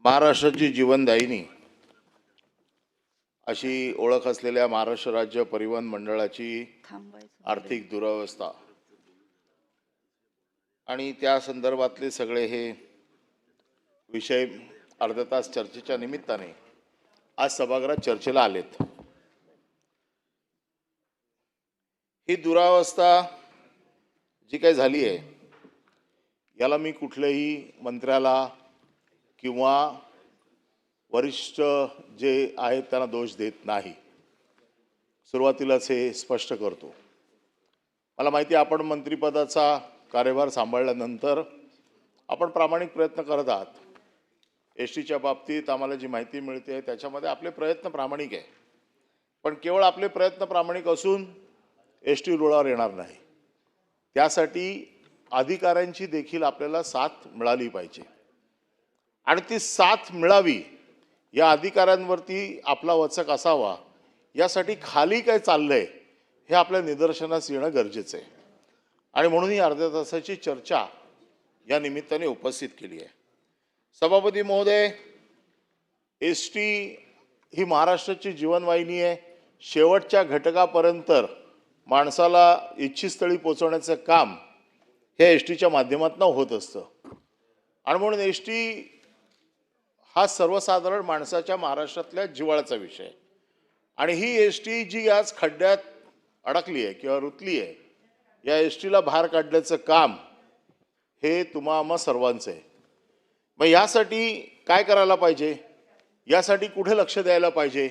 महाराष्ट्राची जीवनदायिनी अशी ओळख असलेल्या महाराष्ट्र राज्य परिवहन मंडळाची आर्थिक दुरावस्था आणि त्या संदर्भातले सगळे हे विषय अर्धा तास चर्चेच्या निमित्ताने आज सभागृहात चर्चेला आलेत। ही दुरावस्था जी काही झाली आहे याला मी कुठल्याही मंत्र्याला किंवा वरिष्ठ जे आहेत त्यांना दोष देत नाही। सुरुवातीलाच हे स्पष्ट करतो। मला माहिती आहे आपण मंत्रिपदाचा कार्यभार सांभाळल्यानंतर आपण प्रामाणिक प्रयत्न करत आहात। एसटीच्या बाबतीत आम्हाला जी माहिती मिळते त्याच्यामध्ये आपले प्रयत्न प्रामाणिक आहे, पण केवळ आपले प्रयत्न प्रामाणिक असून एसटी रुळावर येणार नाही। त्यासाठी अधिकाऱ्यांची देखील आपल्याला साथ मिळाली पाहिजे आणि ती साथ मिळावी, या अधिकाऱ्यांवरती आपला वचक असावा, यासाठी खाली काय चाललंय हे आपल्या निदर्शनास येणं गरजेचं आहे आणि म्हणून ही अर्ध्या तासाची चर्चा या निमित्ताने उपस्थित केली आहे। सभापती महोदय, एसटी ही महाराष्ट्राची जीवनवाहिनी आहे। शेवटच्या घटकापर्यंत माणसाला इच्छित स्थळी पोहोचवण्याचं काम हे एसटीच्या माध्यमातून होत असतं आणि म्हणून एसटी हा सर्वसाधारण माणसाच्या महाराष्ट्रातल्या जिव्हाळ्याचा विषय आहे आणि ही एसटी जी आज खड्ड्यात अडकली आहे किंवा रुतली आहे, या एसटीला बाहेर काढण्याचं काम हे तुम्हा सर्वांचं आहे। मग यासाठी काय करायला पाहिजे, यासाठी कुठे लक्ष द्यायला पाहिजे?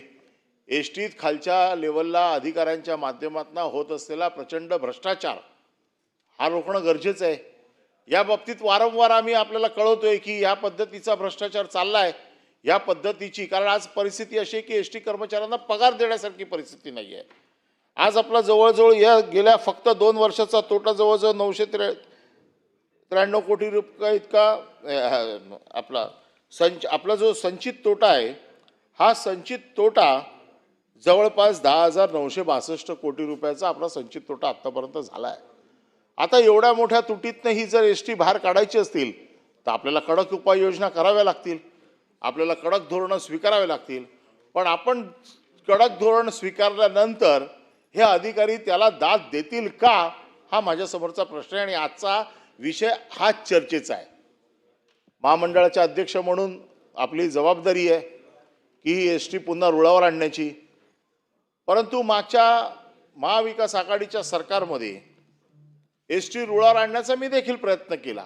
एसटीत खालच्या लेवलला अधिकाऱ्यांच्या माध्यमातून होत असलेला प्रचंड भ्रष्टाचार हा रोखणं गरजेचं आहे। या बाबतीत वारंवार आम्ही आपल्याला कळवतोय की या पद्धतीचा भ्रष्टाचार चाललाय, या पद्धतीची, कारण आज परिस्थिती अशी आहे की एसटी कर्मचाऱ्यांना पगार देण्यासारखी परिस्थिती नाही आहे। आज आपला जवळजवळ या गेल्या फक्त 2 वर्षाचा तोटा जवळजवळ 993 कोटी रुपये इतका आपला जो संचित तोटा आहे, हा संचित तोटा जवळपास 10,962 कोटी रुपयाचा आपला संचित तोटा आतापर्यंत झाला आहे। आता एवढ्या मोठ्या तुटीतनं ही जर एसटी बाहेर काढायची असतील तर आपल्याला कडक उपाययोजना कराव्या लागतील, आपल्याला कडक धोरणं स्वीकारावे लागतील। पण आपण कडक धोरण स्वीकारल्यानंतर हे अधिकारी त्याला दाद देतील का, हा माझ्यासमोरचा प्रश्न आहे आणि आजचा विषय हा चर्चेचा आहे। महामंडळाचे अध्यक्ष म्हणून आपली जबाबदारी आहे की ही एसटी पुन्हा रुळावर आणण्याची, परंतु मागच्या महाविकास आघाडीच्या सरकारमध्ये एसटी रुळावर आणण्याचा मी देखील प्रयत्न केला,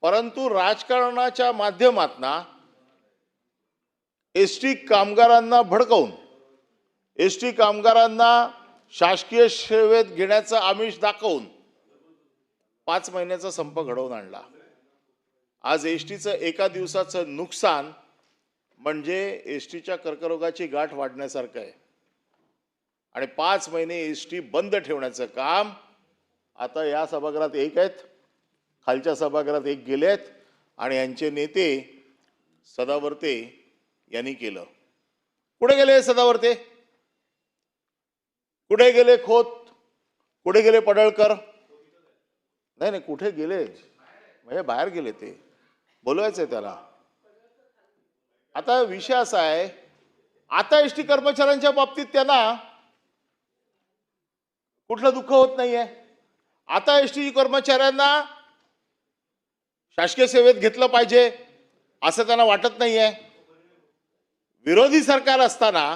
परंतु राजकारणाच्या माध्यमातून एसटी कामगारांना भडकवून, एसटी कामगारांना शासकीय सेवेत घेण्याचं आमिष दाखवून 5 महिन्याचा संप घडवून आणला। आज एसटीचं एका दिवसाचं नुकसान म्हणजे एसटीच्या कर्करोगाची गाठ वाढण्यासारखं आहे आणि 5 महिने एसटी बंद ठेवण्याचं काम आता या सभागृहात एक आहेत, खालच्या सभागृहात एक गेलेत आणि यांचे नेते सदावर्ते यांनी केलं। कुठे गेले सदावर्ते, कुठे गेले खोत, कुठे गेले पडळकर? नाही, कुठे गेले म्हणजे बाहेर गेले, ते बोलवायचंय त्याला। आता विषय असा आहे, आता एसटी कर्मचाऱ्यांच्या बाबतीत त्यांना कुठलं दुःख होत नाहीये। आता एसटी कर्मचाऱ्यांना शासकीय सेवेत घेतलं पाहिजे असं त्यांना वाटत नाहीये। विरोधी सरकार असताना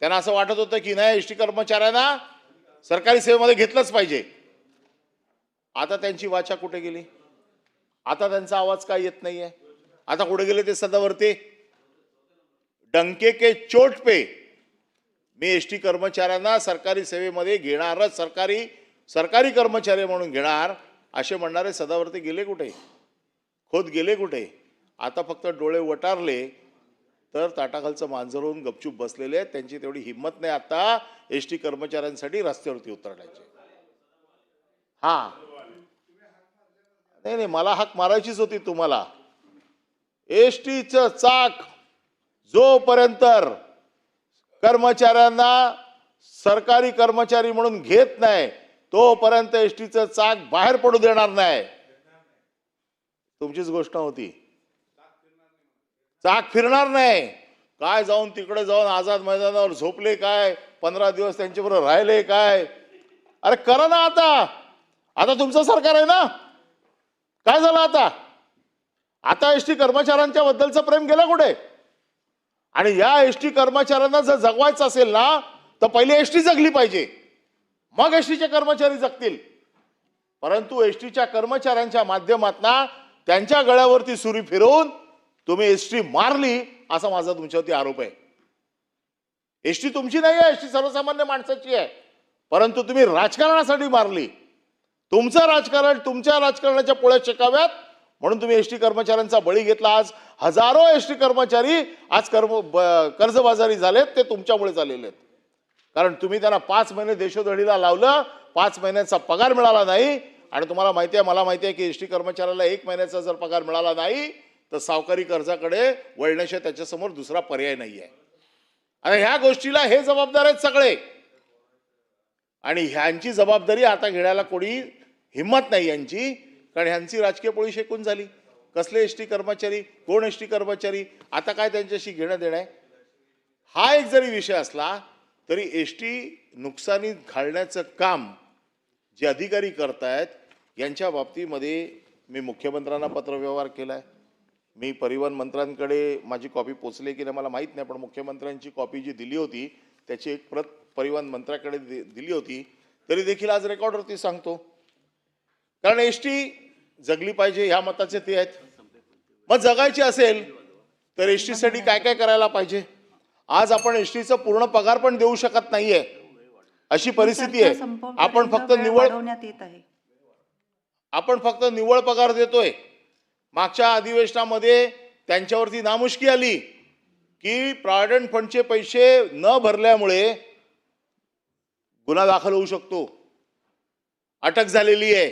त्यांना असं वाटत होतं की नाही, एसटी कर्मचाऱ्यांना सरकारी सेवेमध्ये घेतलंच पाहिजे। आता त्यांची वाचा कुठे गेली? आता त्यांचा आवाज काय येत नाहीये? आता कुठे गेले ते सदावर्ते? डंके के चोट पे मी एसटी कर्मचाऱ्यांना सरकारी सेवेमध्ये घेणारच, सरकारी कर्मचारी म्हणून घेणार असे म्हणणारे सदावर्ते गेले कुठे? खोत गेले कुठे? आता फक्त डोळे वटारले तर ताटाखालचं मांजर होऊन गपचूप बसलेले आहेत। त्यांची तेवढी हिंमत नाही आता एसटी कर्मचाऱ्यांसाठी रस्त्यावरती उतरण्याची। नाही, मला हाक मारायचीच होती तुम्हाला। एसटीचं चाक जोपर्यंत कर्मचाऱ्यांना सरकारी कर्मचारी म्हणून घेत नाही तोपर्यंत एसटीचं चाक बाहेर पडू देणार नाही। तुमचीच गोष्ट होती। चाक फिरणार नाही. काय जाऊन तिकडे जाऊन आझाद मैदानावर झोपले काय, 15 दिवस त्यांच्याबरोबर राहिले काय. अरे करा ना आता. आता तुमचं सरकार आहे ना. काय झालं आता? आता एसटी कर्मचाऱ्यांच्या बद्दलचं प्रेम गेलं कुठे? आणि या एसटी कर्मचाऱ्यांना जर जगवायचं असेल ना तर पहिले एसटी जगली पाहिजे, मग एसटीचे कर्मचारी जगतील. परंतु एसटीच्या कर्मचाऱ्यांच्या माध्यमातून त्यांच्या गळ्यावरती सुरी फिरवून तुम्ही एसटी मारली असा माझा तुमच्यावरती आरोप आहे. एसटी तुमची नाही आहे, एसटी सर्वसामान्य माणसाची आहे. परंतु तुम्ही राजकारणासाठी मारली. तुमचं राजकारण, तुमच्या राजकारणाच्या पोळ्या शेकाव्यात म्हणून तुम्ही एसटी कर्मचाऱ्यांचा बळी घेतला. आज हजारो एसटी कर्मचारी आज कर्जबाजारी झालेत. ते तुमच्यामुळे झालेले आहेत. कारण तुम्ही त्यांना 5 महिने देशोधडीला लावलं, 5 महिन्यांचा पगार मिळाला नाही. आणि तुम्हाला माहिती आहे, मला माहिती आहे की एसटी कर्मचाऱ्याला 1 महिन्याचा जर पगार मिळाला नाही तर सावकारी कर्जाकडे वळण्याशिवाय त्याच्यासमोर दुसरा पर्याय नाही आहे. आणि ह्या गोष्टीला हे जबाबदार आहेत सगळे. आणि ह्यांची जबाबदारी आता घेण्याला कोणी हिम्मत नाही यांची. कारण ह्यांची राजकीय पोळी शेकून झाली. कसले एसटी कर्मचारी, कोण एसटी कर्मचारी, आता काय त्यांच्याशी घेणं देणं आहे. हा एक जरी विषय असला तरी एसटी नुकसानीत घालण्याचं काम जे अधिकारी करतायत यांच्या बाबतीमध्ये मी मुख्यमंत्र्यांना पत्रव्यवहार केलाय. मी परिवहन मंत्र्यांकडे माझी कॉपी पोचली की नाही मला माहीत नाही, पण मुख्यमंत्र्यांची कॉपी जी दिली होती त्याची एक प्रत परिवहन मंत्र्याकडे दिली होती. तरी देखील आज रेकॉर्डवरती सांगतो, कारण एसटी जगली पाहिजे ह्या मताचे ते आहेत. मग जगायची असेल तर एसटीसाठी काय काय करायला पाहिजे. आज आपण एसटीचा पूर्ण पगार पण देऊ शकत नाहीये अशी परिस्थिती आहे. आपण फक्त निव्वळ पगार देतोय. मागच्या अधिवेशनामध्ये त्यांच्यावरती नामुष्की आली की प्रॉव्हिडंट फंडचे पैसे न भरल्यामुळे गुन्हा दाखल होऊ शकतो, अटक झालेली आहे.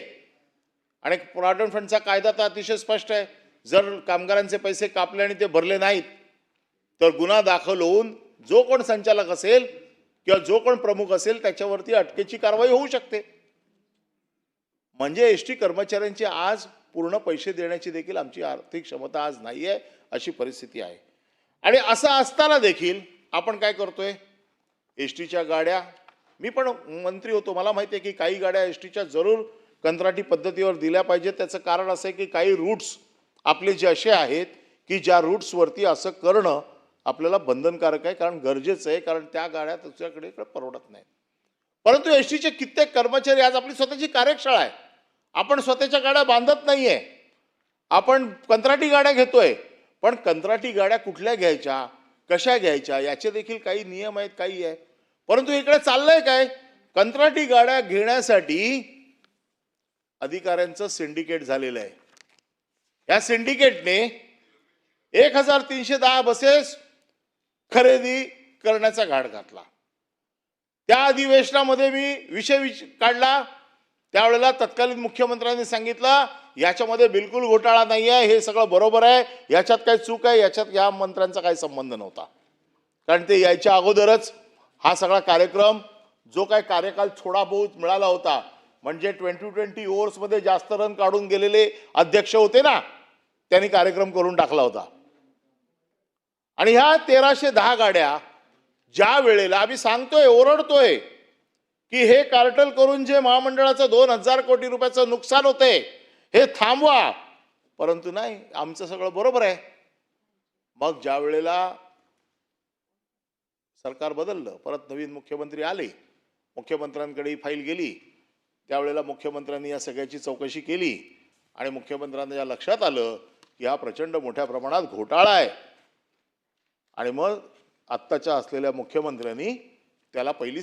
आणि प्रॉव्हिडंट फंडचा कायदा तर अतिशय स्पष्ट आहे. जर कामगारांचे पैसे कापले आणि ते भरले नाहीत तर गुन्हा दाखल होऊन जो कोण संचालक असेल किंवा जो कोण प्रमुख असेल त्याच्यावरती अटकेची कारवाई होऊ शकते. म्हणजे एसटी कर्मचाऱ्यांची आज पूर्ण पैसे देण्याची देखील आमची आर्थिक क्षमता आज नाही आहे अशी परिस्थिती आहे. आणि असं असताना देखील आपण काय करतोय, एसटीच्या गाड्या, मी पण मंत्री होतो, मला माहिती आहे की काही गाड्या एसटीच्या जरूर कंत्राटी पद्धतीवर दिल्या पाहिजेत. त्याचं कारण असं आहे की काही रूट्स आपले जे असे आहेत की ज्या रूट्सवरती असं करणं आपल्याला बंधनकारक आहे, कारण गरजेचं आहे, कारण त्या गाड्या दुसऱ्याकडे परवडत नाही. परंतु एसटीचे कित्येक कर्मचारी, आज आपली स्वतःची कार्यशाळा आहे, आपण स्वतःच्या गाड्या बांधत नाहीये, आपण कंत्राटी गाड्या घेतोय. पण कंत्राटी गाड्या कुठल्या घ्यायच्या, कशा घ्यायच्या याचे देखील काही नियम आहेत, काही आहे. परंतु इकडे चाललंय काय, कंत्राटी गाड्या घेण्यासाठी अधिकाऱ्यांचं सिंडिकेट झालेलं आहे. या सिंडिकेटने 1310 बसेस खरेदी करण्याचा घाट घातला. त्या अधिवेशनामध्ये मी विषय काढला. त्यावेळेला तत्कालीन मुख्यमंत्र्यांनी सांगितलं याच्यामध्ये बिलकुल घोटाळा नाही आहे, हे सगळं बरोबर आहे, याच्यात काही चूक आहे, याच्यात या मंत्र्यांचा काही संबंध नव्हता. कारण ते यायच्या अगोदरच हा सगळा कार्यक्रम, जो काय कार्यकाल थोडा बहुत मिळाला होता, म्हणजे 2020 ओव्हर्समध्ये जास्त रन काढून गेलेले अध्यक्ष होते ना, त्यांनी कार्यक्रम करून टाकला होता. आणि ह्या 1310 गाड्या ज्या वेळेला आम्ही सांगतोय, ओरडतोय की हे कार्टल करून जे महामंडळाचं 2000 कोटी रुपयाचं नुकसान होतंय हे थांबवा, परंतु नाही, आमचं सगळं बरोबर आहे. मग ज्या वेळेला सरकार बदललं, परत नवीन मुख्यमंत्री आले, मुख्यमंत्र्यांकडे ही फाईल गेली, त्यावेळेला मुख्यमंत्र्यांनी या सगळ्याची चौकशी केली आणि मुख्यमंत्र्यांना या लक्षात आलं की हा प्रचंड मोठ्या प्रमाणात घोटाळा आहे. आणि मग आत्ताच्या असलेल्या मुख्यमंत्र्यांनी त्याला पहिली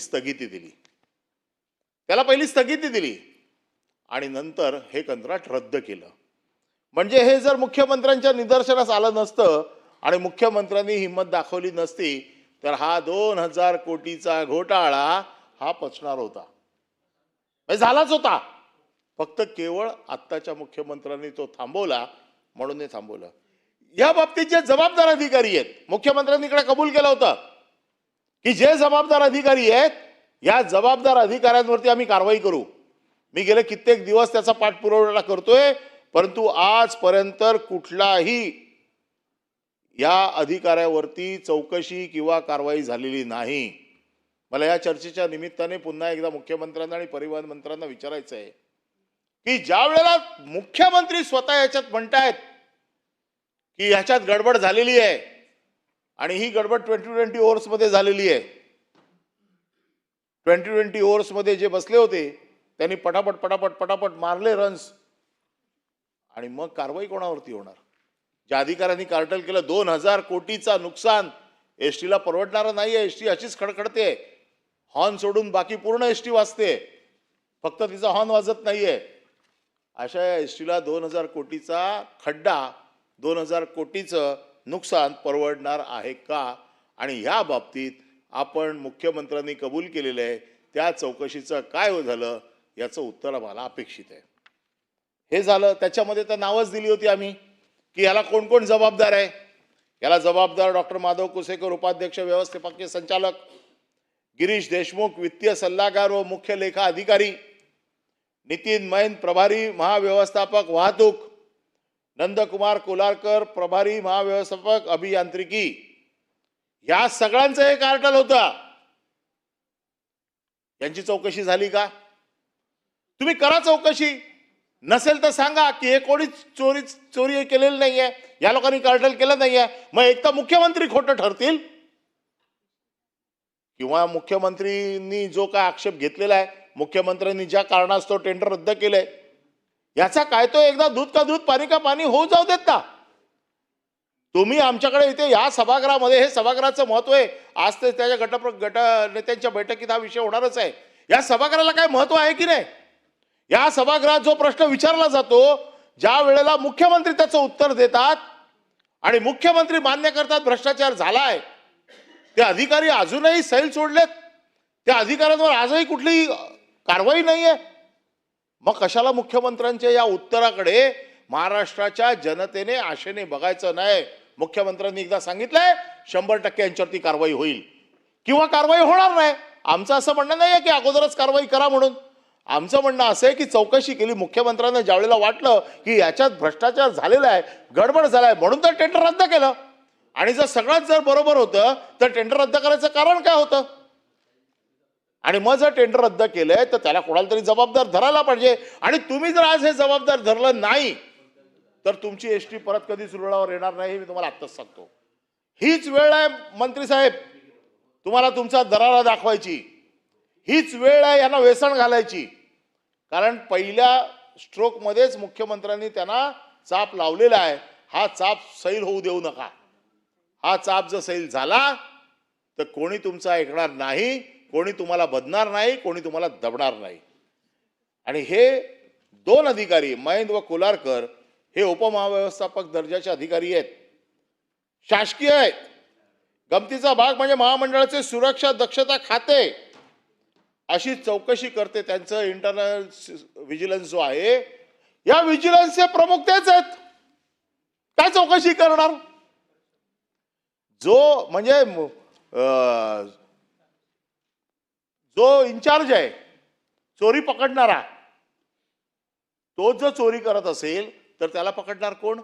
स्थगिती दिली आणि नंतर हे कंत्राट रद्द केलं. म्हणजे हे जर मुख्यमंत्र्यांच्या निदर्शनास आलं नसतं आणि मुख्यमंत्र्यांनी हिंमत दाखवली नसती तर हा 2000 कोटीचा घोटाळा हा पचणार होता, झालाच होता. फक्त केवळ आत्ताच्या मुख्यमंत्र्यांनी तो थांबवला म्हणून हे थांबवलं. या बाबतीत जे जबाबदार अधिकारी आहेत, मुख्यमंत्र्यांनी इकडे कबूल केलं होतं की जे जबाबदार अधिकारी आहेत या जबाबदार अधिकाऱ्यांवरती आम्ही कारवाई करू. मी गेले कित्येक दिवस त्याचा पाठपुरावा करतोय, परंतु आजपर्यंत कुठलाही या अधिकाऱ्यावरती चौकशी किंवा कारवाई झालेली नाही. मला या चर्चेच्या निमित्ताने पुन्हा एकदा मुख्यमंत्र्यांना आणि परिवहन मंत्र्यांना विचारायचं आहे की ज्या वेळेला मुख्यमंत्री स्वतः याच्यात म्हणतायत की ह्याच्यात गडबड झालेली आहे आणि ही गडबड 2020 ओव्हर्समध्ये झालेली आहे. 2020 ओव्हर्समध्ये जे बसले होते त्यांनी पटापट पटापट पटापट मारले रन्स आणि मग कारवाई कोणावरती होणार? ज्या अधिकाऱ्यांनी कार्टल केलं 2000 कोटीचा नुकसान एसटीला परवडणारं नाहीये. एसटी अशीच खडखडते, हॉर्न सोडून बाकी पूर्ण एसटी वाजते, फक्त तिचा हॉर्न वाजत नाहीये. अशा एसटीला 2000 कोटीचा खड्डा, 2000 कोटीचं नुकसान परवडणार आहे का? आणि या बाबतीत आपण मुख्यमंत्र्यांनी कबूल केलेलं आहे त्या चौकशीचं काय झालं याचं उत्तर मला अपेक्षित आहे. हे झालं. त्याच्यामध्ये तर नावच दिली होती आम्ही की याला कोण कोण जबाबदार आहे. याला जबाबदार डॉक्टर माधव कुसेकर उपाध्यक्ष व्यवस्थापकीय संचालक, गिरीश देशमुख वित्तीय सल्लागार व मुख्य लेखा अधिकारी, नितीन मैन प्रभारी महाव्यवस्थापक वाहतूक, नंदकुमार कोलारकर प्रभारी महाव्यवस्थापक अभियांत्रिकी. या सगळ्यांचं हे कार्टल होतं. यांची चौकशी झाली का? तुम्ही करा चौकशी. नसेल तर सांगा की हे कोणी चोरी केलेली नाहीये, या लोकांनी कार्टल केलं नाहीये. मग एक तर मुख्यमंत्री खोटं ठरतील किंवा मुख्यमंत्रींनी जो काय आक्षेप घेतलेला आहे, मुख्यमंत्र्यांनी ज्या कारणास्तव टेंडर रद्द केलंय, याचा काय तो एकदा दूध का दूध पाणी का पाणी होऊ जाऊ देत ना. तुम्ही आमच्याकडे इथे या सभागृहामध्ये, हे सभागृहाचं महत्व आहे. आज ते त्याच्या गट नेत्यांच्या बैठकीत हा विषय होणारच आहे. या सभागृहाला काय महत्व आहे की नाही? या सभागृहात जो प्रश्न विचारला जातो, ज्या वेळेला मुख्यमंत्री त्याचं उत्तर देतात आणि मुख्यमंत्री मान्य करतात भ्रष्टाचार झालाय, ते अधिकारी अजूनही सैल सोडलेत, त्या अधिकाऱ्यांवर आजही कुठली कारवाई नाहीये. मग कशाला मुख्यमंत्र्यांच्या या उत्तराकडे महाराष्ट्राच्या जनतेने आशेने बघायचं नाही? मुख्यमंत्र्यांनी एकदा सांगितलंय 100% यांच्यावरती कारवाई होईल किंवा कारवाई होणार नाही. आमचं असं म्हणणं नाहीये की अगोदरच कारवाई करा म्हणून. आमचं म्हणणं असं आहे की चौकशी केली. मुख्यमंत्र्यांना ज्यावेळेला वाटलं की याच्यात भ्रष्टाचार झालेला आहे, गडबड झालाय, म्हणून तर टेंडर रद्द केलं. आणि जर बरोबर होतं तर टेंडर रद्द करायचं कारण काय होतं? आणि मग जर टेंडर रद्द केलंय तर त्याला कोणाला तरी जबाबदार धरायला पाहिजे. आणि तुम्ही जर आज हे जबाबदार धरलं नाही तर तुमची एसटी परत कधीच रुळावर येणार नाही, हे मी तुम्हाला आत्ताच सांगतो. हीच वेळ आहे मंत्री साहेब तुम्हाला तुमचा दरारा दाखवायची. हीच वेळ आहे यांना वेसण घालायची. कारण पहिल्या स्ट्रोकमध्येच मुख्यमंत्र्यांनी त्यांना चाप लावलेला आहे. हा चाप सैल होऊ देऊ नका. हा चाप जर सैल झाला तर कोणी तुमचं ऐकणार नाही, कोणी तुम्हाला बदणार नाही, कोणी तुम्हाला दबणार नाही. आणि हे दोन अधिकारी मैन व कोलारकर हे उपमहाव्यवस्थापक दर्जाचे अधिकारी आहेत, शासकीय आहेत. गमतीचा भाग म्हणजे महामंडळाचे सुरक्षा दक्षता खाते अशी चौकशी करते. त्यांचं इंटरनल व्हिजिलन्स जो आहे, या व्हिजिलन्सचे प्रमुख तेच आहेत. काय चौकशी करणार? जो म्हणजे जो इन्चार्ज आहे चोरी पकडणारा, तो जर चोरी करत असेल तर त्याला पकडणार कोण?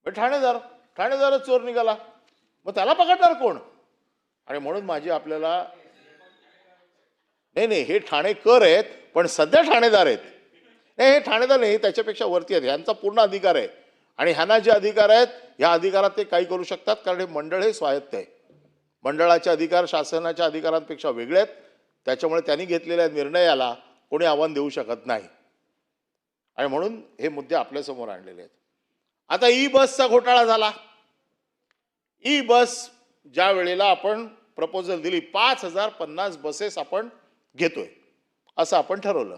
ठाणेदारच चोर निघाला, मग त्याला पकडणार कोण? आणि म्हणून माझी आपल्याला नाही हे ठाणेकर आहेत पण सध्या ठाणेदार आहेत. नाही, हे ठाणेदार नाही, त्याच्यापेक्षा वरती आहेत. यांचा पूर्ण अधिकार आहे. आणि ह्यांना जे अधिकार आहेत या अधिकारात ते काही करू शकतात, कारण हे मंडळ हे स्वायत्त आहे. मंडळाचे अधिकार शासनाच्या अधिकारांपेक्षा वेगळे आहेत. त्याच्यामुळे त्यांनी घेतलेल्या निर्णयाला कोणी आव्हान देऊ शकत नाही. आणि म्हणून हे मुद्दे आपल्यासमोर आणलेले आहेत. आता ई बसचा घोटाळा झाला. ई बस ज्या वेळेला आपण प्रपोजल दिली, 5050 बसेस आपण घेतोय असं आपण ठरवलं.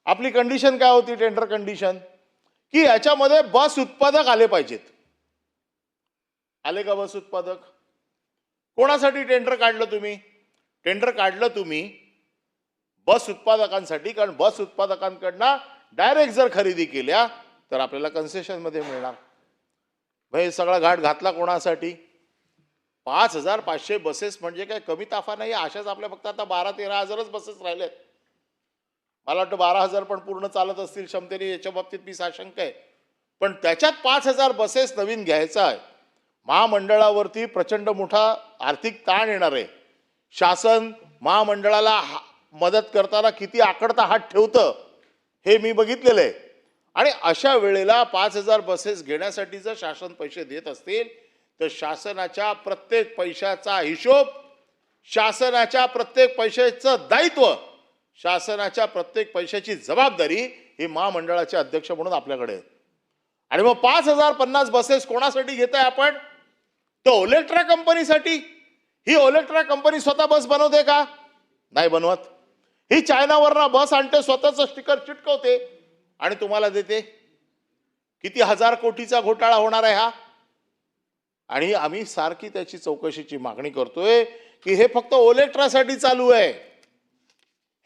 आपली कंडिशन काय होती? टेंडर कंडिशन की याच्यामध्ये बस उत्पादक आले पाहिजेत. आले का बस उत्पादक? कोणासाठी टेंडर काढलं तुम्ही? टेंडर काढलं तुम्ही बस उत्पादकांसाठी, कारण बस उत्पादकांकडनं डायरेक्ट जर खरेदी केल्या तर आपल्याला कन्सेशन मध्ये मिळणार. भाई सगळा घाट घातला कोणासाठी? 5500 बसेस म्हणजे काय कमी ताफा नाही. अशाच आपल्या फक्त आता 12-13 हजारच बसेस राहिलेत. मला वाटतं 12,000 पण पूर्ण चालत असतील क्षमतेने, याच्या बाबतीत मी साशंक आहे. पण त्याच्यात 5,000 बसेस नवीन घ्यायचा आहे. महामंडळावरती प्रचंड मोठा आर्थिक ताण येणार आहे. शासन महामंडळाला मदत करताना किती आकडता हात ठेवतं हे मी बघितलेलं आहे. आणि अशा वेळेला 5,000 बसेस घेण्यासाठी जर शासन पैसे देत असतील तर शासनाच्या प्रत्येक पैशाचा हिशोब, शासनाच्या प्रत्येक पैशाचं दायित्व, शासनाच्या प्रत्येक पैशाची जबाबदारी ही महामंडळाचे अध्यक्ष म्हणून आपल्याकडे आहे. आणि मग 5,050 बसेस कोणासाठी घेताय आपण? तर ओलेक्ट्रा कंपनीसाठी. ही ओलेक्ट्रा कंपनी स्वतः बस बनवते का? नाही बनवत. ही चायनावरनं बस आणते, स्वतःचं स्टिकर चिटकवते आणि तुम्हाला देते. किती हजार कोटीचा घोटाळा होणार आहे हा. आणि आम्ही सारखी त्याची चौकशीची मागणी करतोय की हे फक्त ओलेक्ट्रासाठी चालू आहे,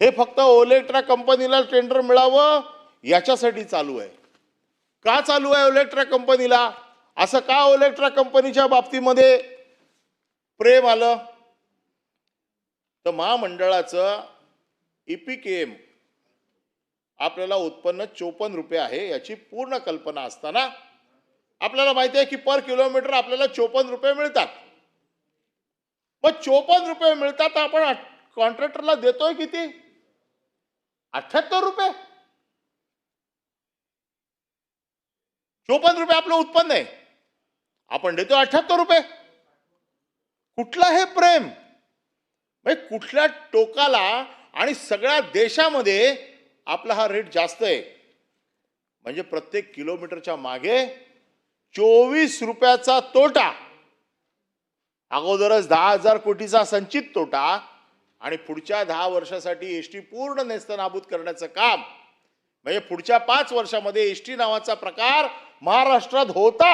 हे फक्त ओलेक्ट्रा कंपनीला टेंडर मिळावं याच्यासाठी चालू आहे. का चालू आहे ओलेक्ट्रा कंपनीला? असं का ओलेक्ट्रा कंपनीच्या बाबतीमध्ये प्रेम आलं? तर महामंडळाचं EPKM आपल्याला उत्पन्न 54 रुपये आहे याची पूर्ण कल्पना असताना आपल्याला माहिती आहे की पर किलोमीटर आपल्याला 54 रुपये मिळतात. मग 54 रुपये मिळतात तर आपण कॉन्ट्रॅक्टरला देतोय किती? 78 रुपये. 54 रुपये आपलं उत्पन्न आहे, आपण देतो 78 रुपये. कुठलं हे प्रेम? कुठल्या टोकाला? आणि सगळ्या देशामध्ये आपला हा रेट जास्त आहे. म्हणजे प्रत्येक किलोमीटरच्या मागे 24 रुपयाचा तोटा. अगोदरच 10,000 कोटीचा संचित तोटा आणि पुढच्या 10 वर्षासाठी एसटी पूर्ण नेस्तनाबूत करण्याचं काम. म्हणजे पुढच्या 5 वर्षामध्ये एसटी नावाचा प्रकार महाराष्ट्रात होता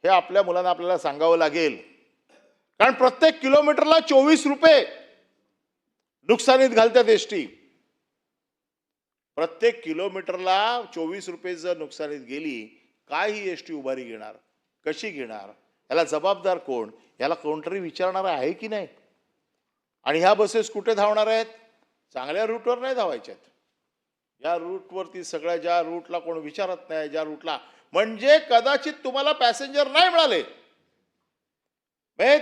हे आपल्या मुलांना आपल्याला सांगावं लागेल. कारण प्रत्येक किलोमीटरला 24 रुपये नुकसानीत घालतात एसटी. प्रत्येक किलोमीटरला 24 रुपये जर नुकसानीत गेली, काय ही एसटी उभारी घेणार? कशी घेणार? याला जबाबदार कोण? याला कोणतरी विचारणार आहे की नाही? आणि ह्या बसेस कुठे धावणार आहेत? चांगल्या रूटवर नाही धावायच्यात. या रूटवरती सगळ्या ज्या रूटला कोण विचारत नाही, ज्या रूटला म्हणजे कदाचित तुम्हाला पॅसेंजर नाही मिळाले,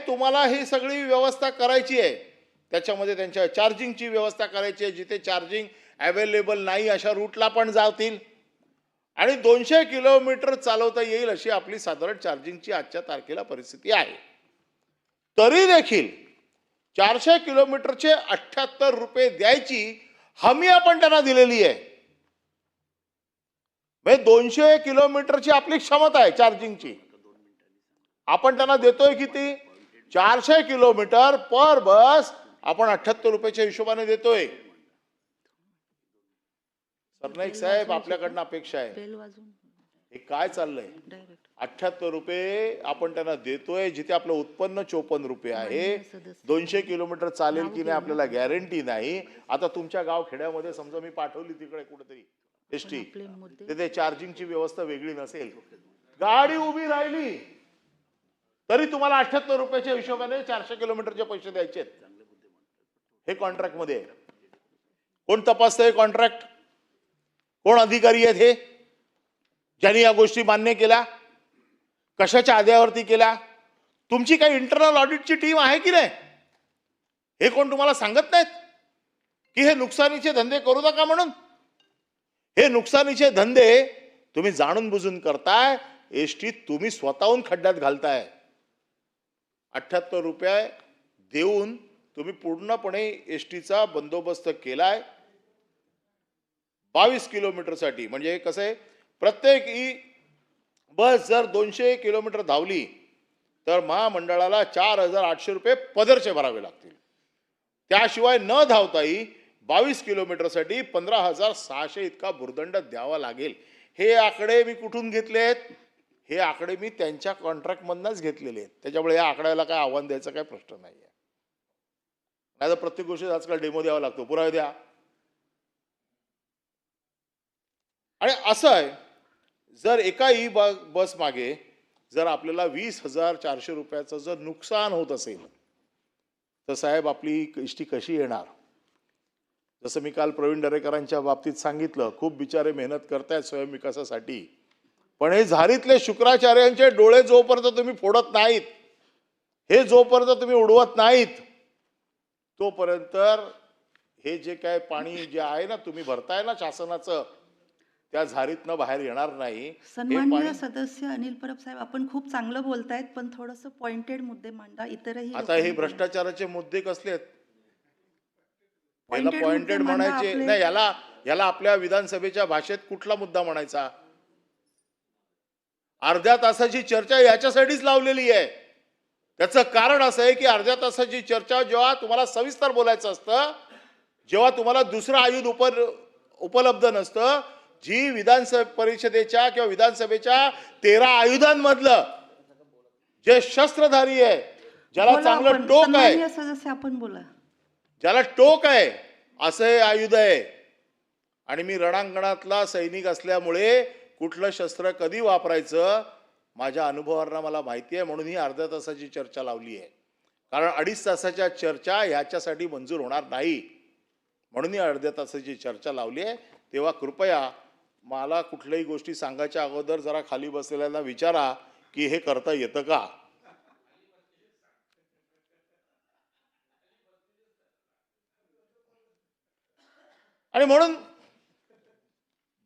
तुम्हाला ही सगळी व्यवस्था करायची आहे. त्याच्यामध्ये त्यांच्या चार्जिंगची व्यवस्था करायची आहे. जिथे चार्जिंग अवेलेबल नाही अशा रूटला पण जातील. आणि 200 किलोमीटर चालवता येईल अशी आपली साधारण चार्जिंगची आजच्या तारखेला परिस्थिती आहे. तरी देखील 400 किलोमीटरचे 78 रुपये द्यायची हमी आपण त्यांना दिलेली आहे. 200 किलोमीटरची आपली क्षमता आहे चार्जिंगची. आपण त्यांना देतोय किती? 400 किलोमीटर पर बस आपण 78 रुपयाच्या हिशोबाने देतोय. सरनाईक साहेब, आपल्याकडनं अपेक्षा आहे. हे काय चाललंय? 78 रुपये आपण त्यांना देतोय जिथे आपलं उत्पन्न 54 रुपये आहे. 200 किलोमीटर चालेल की नाही आपल्याला गॅरंटी नाही. आता तुमच्या गाव खेड्यामध्ये समजा मी पाठवली तिकडे कुठेतरी एसटी, तिथे चार्जिंगची व्यवस्था वेगळी नसेल, गाडी उभी राहिली तरी तुम्हाला 78 रुपयाच्या हिशोबाने 400 किलोमीटरचे पैसे द्यायचे. हे कॉन्ट्रॅक्ट मध्ये कोण तपासतंय? कॉन्ट्रॅक्ट कोण अधिकारी आहेत हे ज्यांनी या गोष्टी मान्य केल्या? कशाच्या आधारावरती केल्या? तुमची काही इंटरनल ऑडिटची टीम आहे की नाही? हे कोण तुम्हाला सांगत नाहीत की हे नुकसानीचे धंदे करू नका म्हणून? हे नुकसानीचे धंदे तुम्ही जाणून बुजून करताय. एसटी तुम्ही स्वतःहून खड्ड्यात घालताय. 78 रुपये देऊन तुम्ही पूर्णपणे एसटीचा बंदोबस्त केलाय 22 किलोमीटरसाठी. म्हणजे कसं आहे, प्रत्येक बस जर 200 किलोमीटर धावली तर महामंडळाला 4,800 रुपये पदरचे भरावे लागतील. त्याशिवाय न धावताही 22 किलोमीटरसाठी 15,600 इतका भुर्दंड द्यावा लागेल. हे आकडे मी कुठून घेतलेत? हे आकडे मी त्यांच्या कॉन्ट्रॅक्टमधूनच घेतलेले आहेत. त्याच्यामुळे या आकड्याला काय आव्हान द्यायचा काय प्रश्न नाही आहे. नाही तर प्रत्येक गोष्टीत आजकाल डेमो द्यावा लागतो, पुरावे द्या. आणि असं आहे, जर एका बस मागे जर आपल्याला 20,400 रुपयाचं जर नुकसान होत असेल तर साहेब आपली एसटी कशी येणार? जसं मी काल प्रवीण दरेकरांच्या बाबतीत सांगितलं, खूप बिचारे मेहनत करतायत स्वयंविकासासाठी, पण हे झारीतले शुक्राचार्यांचे डोळे जोपर्यंत तुम्ही फोडत नाहीत, हे जोपर्यंत तुम्ही उडवत नाहीत, तोपर्यंत हे जे काय पाणी जे आहे ना तुम्ही भरताय ना शासनाचं, त्या झारीतनं बाहेर येणार नाही. हे सन्माननीय पाणी सदस्य अनिल परब साहेब, आपण खूप चांगलं बोलतायत, पण थोडंसं पॉइंटेड मुद्दे मांडा. इतरही आता हे भ्रष्टाचाराचे मुद्दे कसले आहेत? याला पॉइंटेड मुद्दे पॉइंटेड मांडा म्हणायचे आपले. नाही, याला आपल्या विधानसभेच्या भाषेत कुठला मुद्दा म्हणायचा? अर्ध्या तासाची चर्चा याच्यासाठीच लावलेली आहे. त्याचं कारण असं आहे की अर्ध्या तासाची चर्चा जेव्हा तुम्हाला सविस्तर बोलायचं असतं, जेव्हा तुम्हाला दुसरं आयुध उपलब्ध नसतं, जी विधान परिषदेच्या किंवा विधानसभेच्या 13 आयुधांमधलं जे शस्त्रधारी आहे, ज्याला बोला चांगलं आपण. टोक आहे, सन्माननीय सदस्य आपण बोला. ज्याला टोक आहे, असं हे आयुध आहे. आणि मी रणांगणातला सैनिक असल्यामुळे कुठलं शस्त्र कधी वापरायचं माझ्या अनुभवावरनं मला माहिती आहे, म्हणून ही अर्ध्या तासाची चर्चा लावली आहे. कारण 2.5 तासाच्या चर्चा ह्याच्यासाठी मंजूर होणार नाही, म्हणून ही अर्ध्या तासाची चर्चा लावली आहे. तेव्हा कृपया मला कुठल्याही गोष्टी सांगायच्या अगोदर जरा खाली बसलेल्यांना विचारा की हे करता येतं का. आणि म्हणून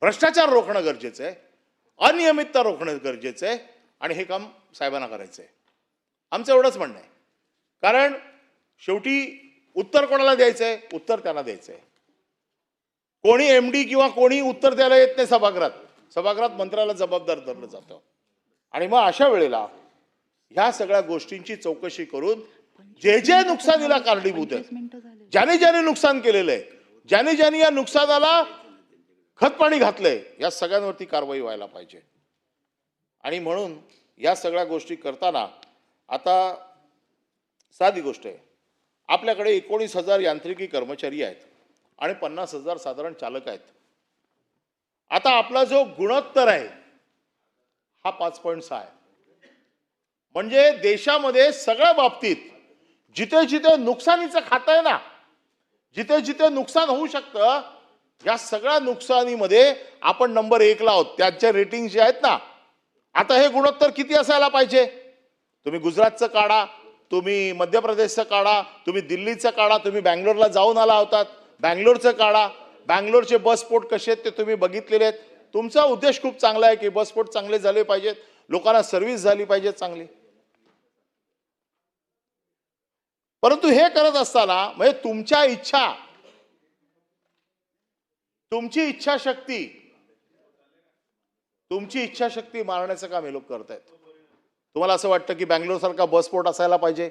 भ्रष्टाचार रोखणं गरजेचं आहे, अनियमितता रोखणं गरजेचं आहे, आणि हे काम साहेबांना करायचं आहे. आमचं एवढंच म्हणणं आहे. कारण शेवटी उत्तर कोणाला द्यायचं आहे? उत्तर त्यांना द्यायचं आहे. कोणी एमडी किंवा कोणी उत्तर द्यायला येत नाही सभागृहात मंत्र्याला जबाबदार धरलं जातं. आणि मग अशा वेळेला ह्या सगळ्या गोष्टींची चौकशी करून जे नुकसानीला कारणीभूत आहे, ज्याने नुकसान केलेलं आहे, ज्याने या नुकसानाला खतपाणी घातलंय, या सगळ्यांवरती कारवाई व्हायला पाहिजे. आणि म्हणून या सगळ्या गोष्टी करताना आता साधी गोष्ट आहे, आपल्याकडे 19,000 यांत्रिकी कर्मचारी आहेत आणि 50,000 साधारण चालक आहेत. आता आपला जो गुणोत्तर आहे हा 5.6 आहे. म्हणजे देशामध्ये सगळ्या बाबतीत जिथे जिथे नुकसानीचं खातं आहे ना, जिथे जिथे नुकसान होऊ शकतं, या सगळ्या नुकसानीमध्ये आपण नंबर 1 ला आहोत. त्यांचे रेटिंग जे आहेत ना, आता हे गुणोत्तर किती असायला पाहिजे? तुम्ही गुजरातचं काढा, तुम्ही मध्य प्रदेशचं काढा, तुम्ही दिल्लीचं काढा, तुम्ही बँगलोरला जाऊन आला होतात, बँगलोरचं काढा. बँगलोरचे बस स्फोट कसे आहेत ते तुम्ही बघितलेले आहेत. तुमचा उद्देश खूप चांगला आहे की बस स्फोट चांगले झाले पाहिजेत, लोकांना सर्व्हिस झाली पाहिजे चांगली. परंतु हे करत असताना म्हणजे तुमची इच्छाशक्ती मारण्याचं काम हे लोक करतायत. तुम्हाला असं वाटतं की बँगलोर सारखा बसस्फोट असायला पाहिजे,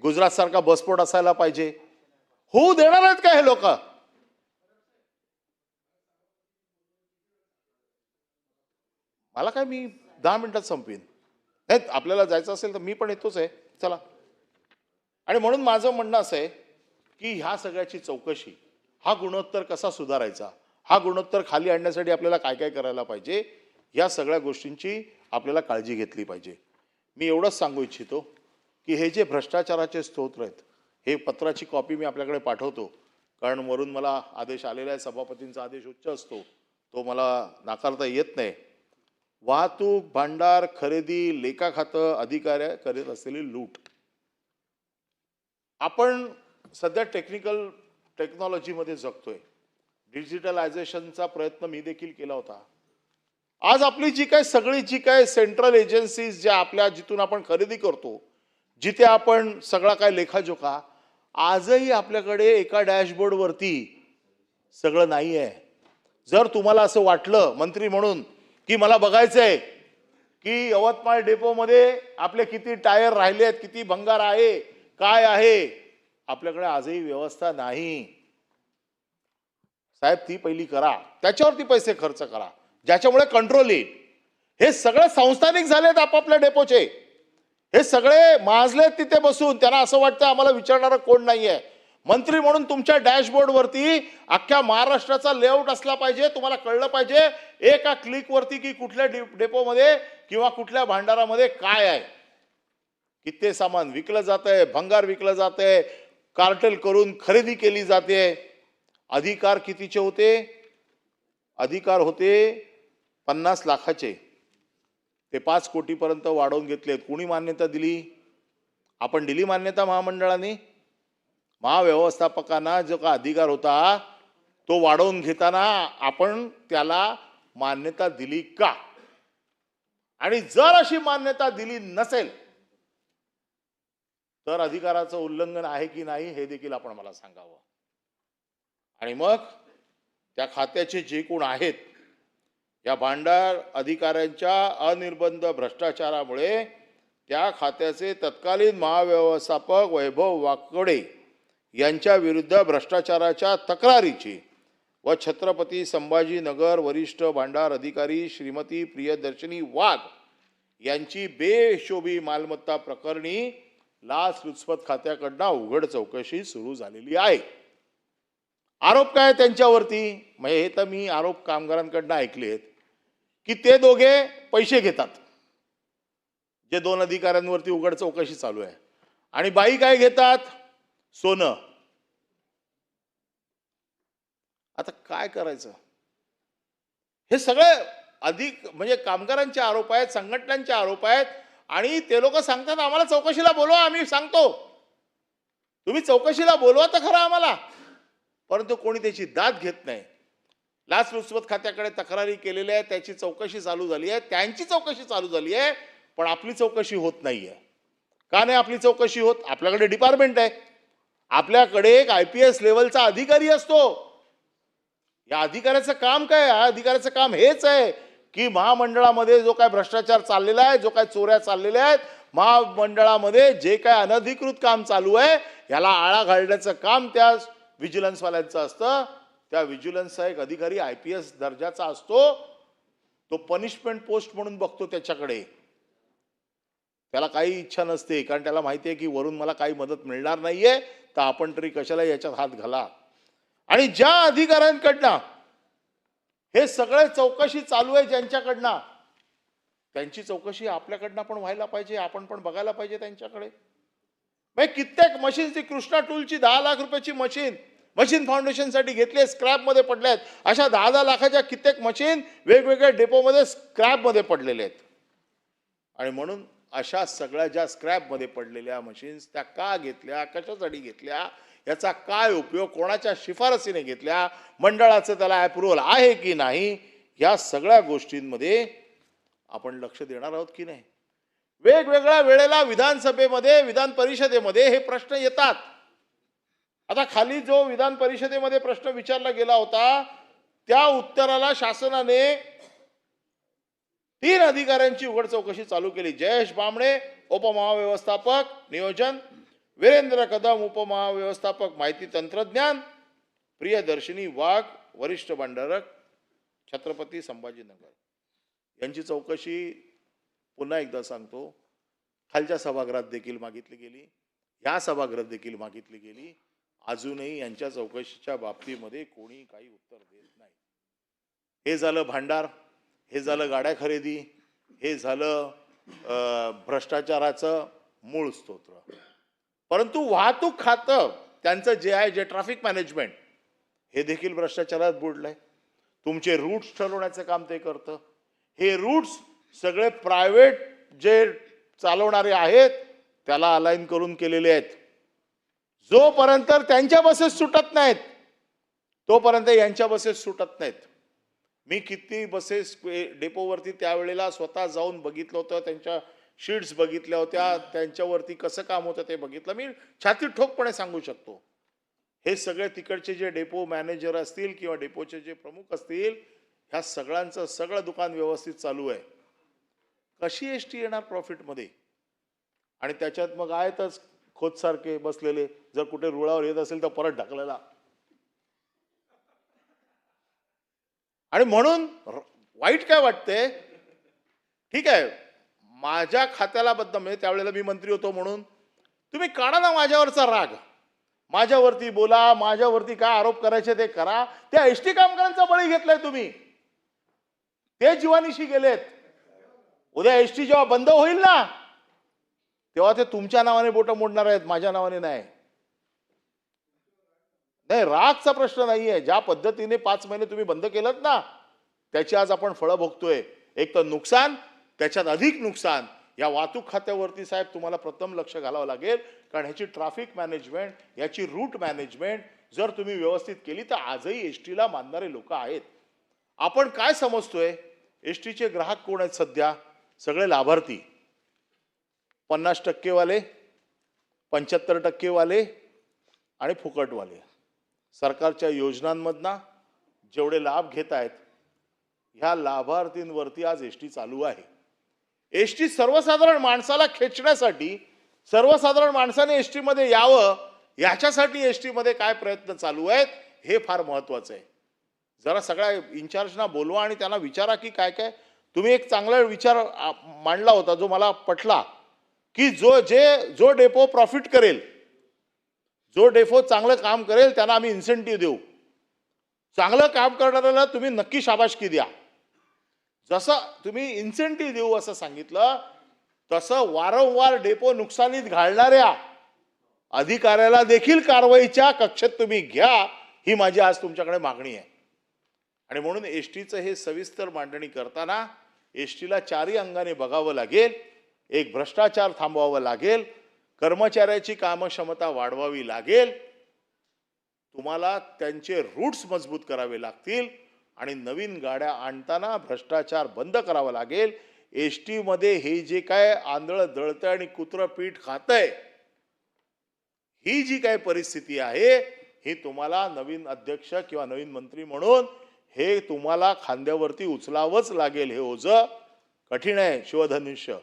गुजरात सारखा बसस्फोट असायला पाहिजे. होऊ देणार आहेत का हे लोक? मला काय, मी 10 मिनिटात संपवीन. नाही, आपल्याला जायचं असेल तर मी पण येतोच आहे, चला. आणि म्हणून माझं म्हणणं असं आहे की ह्या सगळ्याची चौकशी, हा गुणोत्तर कसा सुधारायचा, हा गुणोत्तर खाली आणण्यासाठी आपल्याला काय काय करायला पाहिजे, या सगळ्या गोष्टींची आपल्याला काळजी घेतली पाहिजे. मी एवढंच सांगू इच्छितो की हे जे भ्रष्टाचाराचे स्तोत्र आहेत, हे पत्राची कॉपी मी आपल्याकडे पाठवतो, कारण वरून मला आदेश आलेला आहे, सभापतींचा आदेश उच्च असतो, तो मला नाकारता येत नाही. वाहतूक, भांडार, खरेदी, लेखा खातं अधिकारी करीत असलेली लूट. आपण सध्या टेक्नॉलॉजीमध्ये जगतोय. डिजिटलायझेशनचा प्रयत्न मी देखील केला होता. आज आपली जी काय सेंट्रल एजन्सीज ज्या आपल्या जिथून आपण खरेदी करतो, जिथे आपण सगळा काय लेखाजोखा, आजही आपल्याकडे एका डॅशबोर्डवरती सगळं नाही आहे. जर तुम्हाला असं वाटलं मंत्री म्हणून की मला बघायचंय की यवतमाळ डेपोमध्ये आपले किती टायर राहिले आहेत, किती भंगार आहे, काय आहे, आपल्याकडे आजही व्यवस्था नाही. साहेब, ती पहिली करा, त्याच्यावरती पैसे खर्च करा, ज्याच्यामुळे कंट्रोल येईल. हे सगळे संस्थानिक झालेत आपापल्या डेपोचे, हे सगळे माजलेत तिथे बसून. त्यांना असं वाटतं आम्हाला विचारणारं कोण नाहीये. मंत्री म्हणून तुमच्या डॅशबोर्डवरती अख्ख्या महाराष्ट्राचा लेआउट असला पाहिजे. तुम्हाला कळलं पाहिजे एका क्लिकवरती की कुठल्या डेपोमध्ये किंवा कुठल्या भांडारामध्ये काय आहे, किती सामान विकलं जातंय, भंगार विकलं जातंय, कार्टेल करून खरेदी केली जाते. अधिकार कितीचे होते? अधिकार होते 50 लाखाचे. ते 5 कोटीपर्यंत वाढवून घेतलेत. कोणी मान्यता दिली? आपण दिली मान्यता महामंडळाने? महाव्यवस्थापकांना जो का अधिकार होता तो वाढवून घेताना आपण त्याला मान्यता दिली का? आणि जर अशी मान्यता दिली नसेल तर अधिकाराचं उल्लंघन आहे की नाही हे देखील आपण मला सांगावं. आणि मग त्या खात्याचे जे कोण आहेत या भांडार अधिकाऱ्यांच्या अनिर्बंध भ्रष्टाचारामुळे त्या खात्याचे तत्कालीन महाव्यवस्थापक वैभव वाकडे यांच्या विरुद्ध भ्रष्टाचाराच्या तक्रारीची व छत्रपती संभाजीनगर वरिष्ठ भांडार अधिकारी श्रीमती प्रियदर्शनी वाघ यांची बेहिशोबी मालमत्ता प्रकरणी लाचलुचपत खात्याकडनं उघड चौकशी सुरू झालेली आहे. आरोप काय त्यांच्यावरती? म्हणजे हे तर मी आरोप कामगारांकडनं ऐकलेत की ते दोघे पैसे घेतात, जे 2 अधिकाऱ्यांवरती उघड चौकशी चालू आहे, आणि बाई काय घेतात? सोनं. आता काय करायचं? हे सगळे अधिक म्हणजे कामगारांचे आरोप आहेत, संघटनांचे आरोप आहेत, आणि ते लोक सांगतात आम्हाला चौकशीला बोलवा, आम्ही सांगतो. तुम्ही चौकशीला बोलवा तर खरं आम्हाला, परंतु कोणी त्याची दाद घेत नाही. लाचलुचपत खात्याकडे तक्रारी केलेल्या आहेत, त्याची चौकशी चालू झाली आहे, त्यांची चौकशी चालू झाली आहे, पण आपली चौकशी होत नाहीये. का नाही आपली चौकशी होत? आपल्याकडे डिपार्टमेंट आहे, आपल्याकडे एक IPS लेवलचा अधिकारी असतो. या अधिकाऱ्याचं काम काय? या अधिकाऱ्याचं काम हेच आहे की महामंडळामध्ये जो काय भ्रष्टाचार चाललेला आहे, जो काय चोऱ्या चाललेल्या आहेत, महामंडळामध्ये जे काय अनधिकृत काम चालू आहे याला आळा घालण्याचं काम त्या व्हिजिलन्सवाल्यांचं असतं. त्या व्हिजिलन्सचा एक अधिकारी IPS दर्जाचा असतो, तो पनिशमेंट पोस्ट म्हणून बघतो त्याच्याकडे. त्याला काही इच्छा नसते, कारण त्याला माहिती आहे की वरून मला काही मदत मिळणार नाहीये, तर आपण तरी कशाला याच्यात हात घाला. आणि ज्या अधिकाऱ्यांकडनं हे सगळे चौकशी चालू आहे ज्यांच्याकडनं, त्यांची चौकशी आपल्याकडनं पण व्हायला पाहिजे, आपण पण बघायला पाहिजे त्यांच्याकडे. म्हणजे कित्येक मशीनची कृष्णा टूलची 10 लाख रुपयाची मशीन फाउंडेशनसाठी घेतली, स्क्रॅपमध्ये पडल्यात. अशा 10-10 लाखाच्या कित्येक मशीन वेगवेगळ्या डेपोमध्ये स्क्रॅपमध्ये पडलेले आहेत. आणि म्हणून अशा सगळ्या ज्या स्क्रॅपमध्ये पडलेल्या मशीन्स त्या का घेतल्या, कशासाठी घेतल्या, याचा काय उपयोग, कोणाच्या शिफारसीने घेतल्या, मंडळाचं त्याला अप्रुव्हल आहे की नाही, या सगळ्या गोष्टींमध्ये आपण लक्ष देणार आहोत की नाही? वेगवेगळ्या वेळेला विधानसभेमध्ये, विधान परिषदेमध्ये हे प्रश्न येतात. आता खाली जो विधान परिषदेमध्ये प्रश्न विचारला गेला होता त्या उत्तराला शासनाने 3 अधिकाऱ्यांची उघड चौकशी चालू केली. जयेश बामणे उपमहाव्यवस्थापक नियोजन, वीरेंद्र कदम उपमहाव्यवस्थापक माहिती तंत्रज्ञान, प्रियदर्शनी वाघ वरिष्ठ भांडारक छत्रपती संभाजीनगर. यांची चौकशी पुन्हा एकदा सांगतो, खालच्या सभागृहात देखील मागितली गेली, या सभागृहात देखील मागितली गेली. अजूनही यांच्या चौकशीच्या बाबतीमध्ये कोणी काही उत्तर देत नाही. हे झालं भांडार, हे झालं गाड्या खरेदी, हे झालं भ्रष्टाचाराचं मूळ स्तोत्र. परंतु वाहतूक खातं त्यांचं जे आहे, जे ट्रॅफिक मॅनेजमेंट, हे देखील भ्रष्टाचारात बुडलंय. तुमचे रूट्स ठरवण्याचं काम ते करतं. हे रूट्स सगळे प्रायव्हेट जे चालवणारे आहेत त्याला अलाइन करून केलेले आहेत. जोपर्यंत त्यांच्या बसेस सुटत नाहीत तोपर्यंत यांच्या बसेस सुटत नाहीत. मी किती बसेस डेपोवरती त्यावेळेला स्वतः जाऊन बघितलं होतं, त्यांच्या शीट्स बघितल्या होत्या, त्यांच्यावरती कसं काम होतं ते बघितलं. मी छाती ठोकपणे सांगू शकतो, हे सगळे तिकडचे जे डेपो मॅनेजर असतील किंवा डेपोचे जे प्रमुख असतील, ह्या सगळ्यांचं सगळं दुकान व्यवस्थित चालू आहे. कशी ST येणार प्रॉफिटमध्ये? आणि त्याच्यात मग आहेतच खोतसारखे बसलेले, जर कुठे रुळावर येत असेल तर परत ढकलायला. आणि म्हणून वाईट काय वाटते, ठीक आहे माझ्या खात्याला बदनाम, म्हणजे त्यावेळेला मी मंत्री होतो म्हणून तुम्ही काढा ना माझ्यावरचा राग, माझ्यावरती बोला, माझ्यावरती काय आरोप करायचे ते करा. त्या ST कामगारांचा बळी घेतलाय तुम्ही, ते जीवानीशी गेलेत. उद्या ST जेव्हा बंद होईल ना तेव्हा ते तुमच्या नावाने बोटं मोडणार आहेत, माझ्या नावाने नाही. नाही, रागचा प्रश्न नाहीये. ज्या पद्धतीने 5 महिने तुम्ही बंद केलं ना त्याची आज आपण फळं भोगतोय. एक तर नुकसान त्याच्यात अधिक नुकसान या वाहतूक खात्यावरती साहेब तुम्हाला प्रथम लक्ष घालावं लागेल, कारण ह्याची ट्रॅफिक मॅनेजमेंट, याची रूट मॅनेजमेंट जर तुम्ही व्यवस्थित केली तर आजही एस टीला मानणारे लोक आहेत. आपण काय समजतोय, एस टीचे ग्राहक कोण आहेत सध्या? सगळे लाभार्थी, 50% वाले, 75% वाले आणि फुकटवाले. सरकारच्या योजनांमधनं जेवढे लाभ घेत आहेत ह्या लाभार्थींवरती आज एस टी चालू आहे. एस टी सर्वसाधारण माणसाला खेचण्यासाठी, सर्वसाधारण माणसाने एस टी मध्ये यावं याच्यासाठी एस टी मध्ये काय प्रयत्न चालू आहेत हे फार महत्वाचं आहे. जरा सगळ्या इन्चार्जना बोलवा आणि त्यांना विचारा की काय काय. तुम्ही एक चांगला विचार मांडला होता जो मला पटला, की जो डेपो प्रॉफिट करेल, जो डेपो चांगलं काम करेल त्यांना आम्ही इन्सेंटिव्ह देऊ. चांगलं काम करणाऱ्याला तुम्ही नक्की शाबासकी द्या. जसं तुम्ही इन्सेंटिव्ह देऊ असं सांगितलं, तसं वारंवार डेपो नुकसानीत घालणाऱ्या अधिकाऱ्याला देखील कारवाईच्या कक्षेत तुम्ही घ्या, ही माझी आज तुमच्याकडे मागणी आहे. आणि म्हणून एस टीचं हे सविस्तर मांडणी करताना एस टीला चारही अंगाने बघावं लागेल. एक, भ्रष्टाचार थांबवावं लागेल, कर्मचाऱ्याची कामक्षमता वाढवावी लागेल, तुम्हाला त्यांचे रूट्स मजबूत करावे लागतील आणि नवीन गाड्या आणताना भ्रष्टाचार बंद करावा लागेल. एस टी मध्ये हे जे काय आंधळ दळतंय आणि कुत्रं पीठ खातंय, ही जी काय परिस्थिती आहे ही तुम्हाला नवीन अध्यक्ष किंवा नवीन मंत्री म्हणून हे तुम्हाला खांद्यावरती उचलावंच लागेल. हे ओझं कठीण आहे, शिवधनुष्य,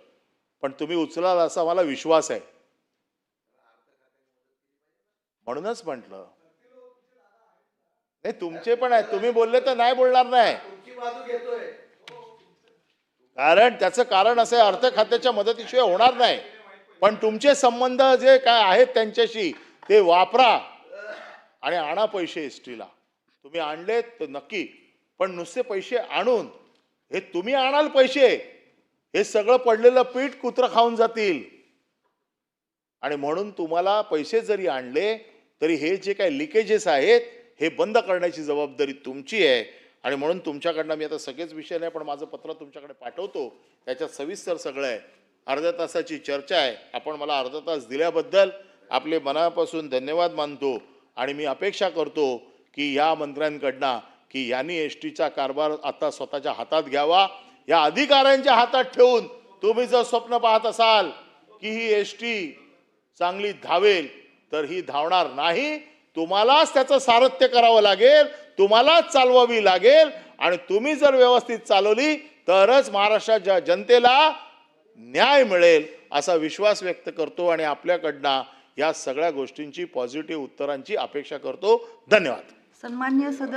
पण तुम्ही उचलाल असा मला विश्वास आहे. म्हणूनच म्हटलं नाही, तुमचे पण आहे, तुम्ही बोलले तर नाही बोलणार नाही. कारण त्याचं कारण असं आहे, अर्थ खात्याच्या मदतीशिवाय होणार नाही. पण तुमचे संबंध जे काय आहेत त्यांच्याशी ते वापरा आणि आणा पैसे एस टीला. तुम्ही आणलेत तर नक्की, पण नुसते पैसे आणून हे तुम्ही आणाल पैसे, हे सगळं पडलेलं पीठ कुत्रं खाऊन जातील. आणि म्हणून तुम्हाला पैसे जरी आणले तरी हे जे काही लिकेजेस आहेत हे बंद करण्याची जबाबदारी तुमची आहे. आणि म्हणून तुमच्याकडनं मी आता सगळेच विषय नाही पण माझं पत्र तुमच्याकडे पाठवतो, त्याच्यात सविस्तर सगळं आहे. अर्ध्या तासाची चर्चा आहे. आपण मला अर्धा तास दिल्याबद्दल आपले मनापासून धन्यवाद मानतो आणि मी अपेक्षा करतो की या मंत्र्यांकडनं की यांनी एस टीचा कारभार आता स्वतःच्या हातात घ्यावा. या अधिकाऱ्यांच्या हातात ठेवून तुम्ही जर स्वप्न पाहत असाल की ही एस टी चांगली धावेल तर ही धावणार नाही. तुम्हालाच त्याचं सारथ्य करावं लागेल, तुम्हालाच चालवावी लागेल आणि तुम्ही जर व्यवस्थित चालवली तरच महाराष्ट्राच्या जनतेला न्याय मिळेल असा विश्वास व्यक्त करतो आणि आपल्याकडनं या सगळ्या गोष्टींची पॉझिटिव्ह उत्तरांची अपेक्षा करतो. धन्यवाद. सन्माननीय सदस्य